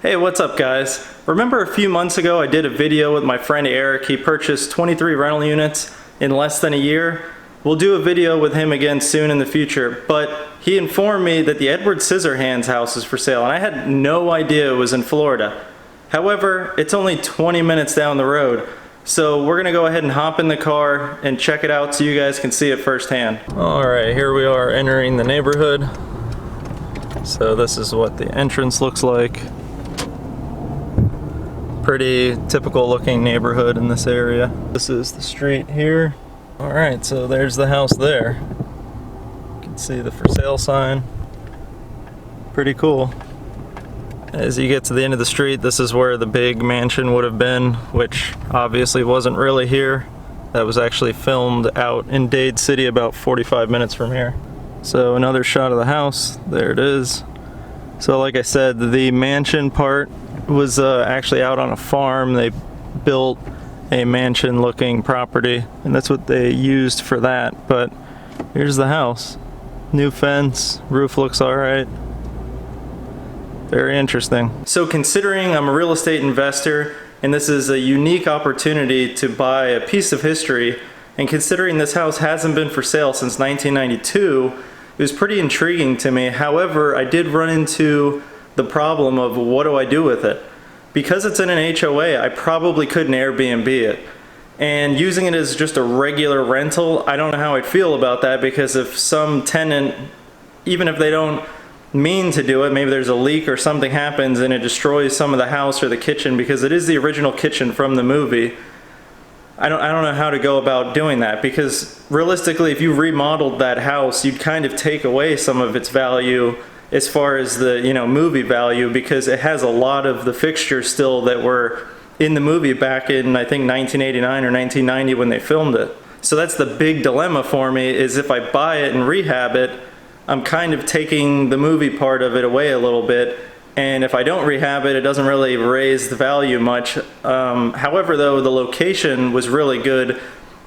Hey, what's up guys? Remember a few months ago I did a video with my friend Eric. He purchased 23 rental units in less than a year. We'll do a video with him again soon in the future, but he informed me that the Edward ScissorHands house is for sale, and I had no idea it was in Florida. However, it's only 20 minutes down the road, so we're gonna go ahead and hop in the car and check it out so you guys can see it firsthand. Alright, here we are entering the neighborhood. So this is what the entrance looks like. Pretty typical looking neighborhood in this area. This is the street here. Alright, so there's the house there. You can see the for sale sign. Pretty cool. As you get to the end of the street, this is where the big mansion would have been, which obviously wasn't really here. That was actually filmed out in Dade City, about 45 minutes from here. So another shot of the house. There it is. So like I said, the mansion part was actually out on a farm. They built a mansion looking property and that's what they used for that. But here's the house. New fence, roof looks alright. Very interesting. So considering I'm a real estate investor and this is a unique opportunity to buy a piece of history, and considering this house hasn't been for sale since 1992, it was pretty intriguing to me. However, I did run into the problem of what do I do with it? Because it's in an HOA, I probably couldn't Airbnb it. And using it as just a regular rental, I don't know how I'd feel about that, because if some tenant, even if they don't mean to do it, maybe there's a leak or something happens and it destroys some of the house or the kitchen, because it is the original kitchen from the movie. I don't know how to go about doing that, because realistically if you remodeled that house, you'd kind of take away some of its value as far as the movie value, because it has a lot of the fixtures still that were in the movie back in I think 1989 or 1990 when they filmed it. So that's the big dilemma for me, is if I buy it and rehab it, I'm kind of taking the movie part of it away a little bit, and if I don't rehab it, it doesn't really raise the value much. However though, the location was really good.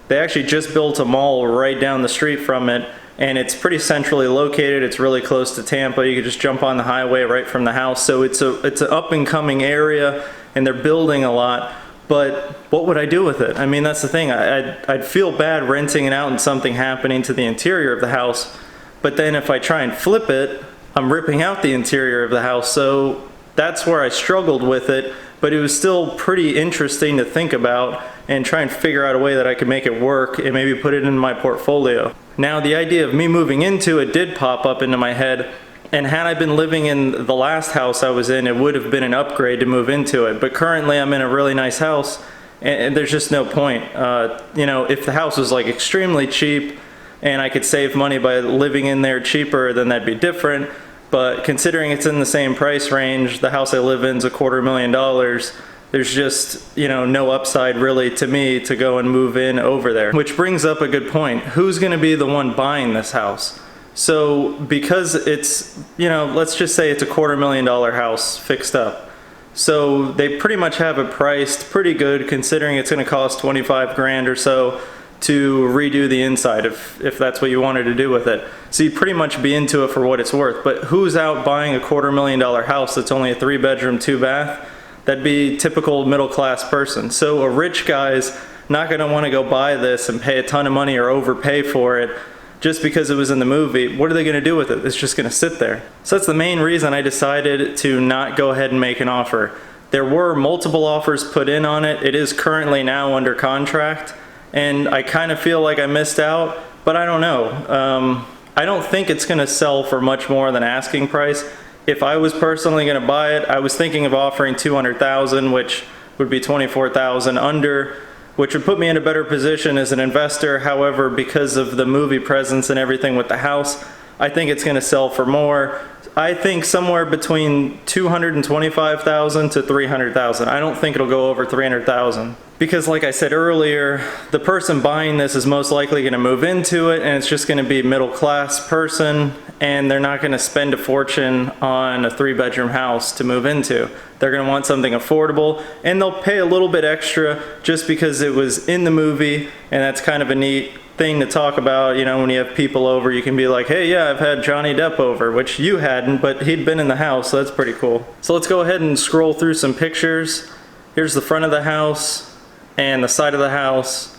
They actually just built a mall right down the street from it, and it's pretty centrally located. It's really close to Tampa. You could just jump on the highway right from the house. So it's an up and coming area and they're building a lot. But what would I do with it? I mean, that's the thing. I'd feel bad renting it out and something happening to the interior of the house. But then if I try and flip it, I'm ripping out the interior of the house. So that's where I struggled with it, but it was still pretty interesting to think about and try and figure out a way that I could make it work and maybe put it in my portfolio. Now the idea of me moving into it did pop up into my head, and had I been living in the last house I was in, it would have been an upgrade to move into it. But currently I'm in a really nice house and there's just no point. If the house was like extremely cheap and I could save money by living in there cheaper, then that'd be different. But considering it's in the same price range, the house I live in is $250,000, there's just, no upside really to me to go and move in over there. Which brings up a good point. Who's gonna be the one buying this house? So because it's, let's just say it's a $250,000 house fixed up. So they pretty much have it priced pretty good, considering it's gonna cost 25 grand or so to redo the inside if that's what you wanted to do with it. So you'd pretty much be into it for what it's worth. But who's out buying a $250,000 house that's only a 3-bedroom, 2-bath? That'd be typical middle-class person. So a rich guy's not gonna wanna go buy this and pay a ton of money or overpay for it just because it was in the movie. What are they gonna do with it? It's just gonna sit there. So that's the main reason I decided to not go ahead and make an offer. There were multiple offers put in on it. It is currently now under contract, and I kind of feel like I missed out, but I don't know. I don't think it's gonna sell for much more than asking price. If I was personally gonna buy it, I was thinking of offering $200,000, which would be $24,000 under, which would put me in a better position as an investor. However, because of the movie presence and everything with the house, I think it's gonna sell for more. I think somewhere between $225,000 to $300,000. I don't think it'll go over $300,000. Because like I said earlier, the person buying this is most likely gonna move into it, and it's just gonna be a middle-class person, and they're not gonna spend a fortune on a 3-bedroom house to move into. They're gonna want something affordable, and they'll pay a little bit extra just because it was in the movie, and that's kind of a neat thing to talk about. When you have people over, you can be like, hey, yeah, I've had Johnny Depp over, which you had hadn't, but he'd been in the house, so that's pretty cool. So let's go ahead and scroll through some pictures. Here's the front of the house and the side of the house.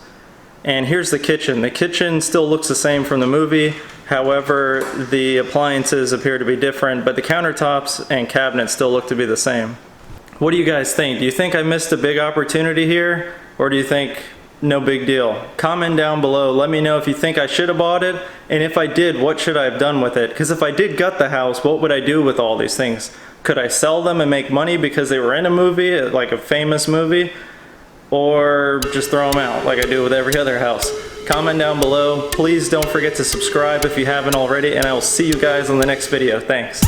And here's the kitchen. The kitchen still looks the same from the movie. However, the appliances appear to be different, but the countertops and cabinets still look to be the same. What do you guys think? Do you think I missed a big opportunity here? Or do you think no big deal? Comment down below. Let me know if you think I should have bought it. And if I did, what should I have done with it? Because if I did gut the house, what would I do with all these things? Could I sell them and make money because they were in a movie, like a famous movie? Or just throw them out like I do with every other house? Comment down below. Please don't forget to subscribe if you haven't already, and I will see you guys on the next video. Thanks.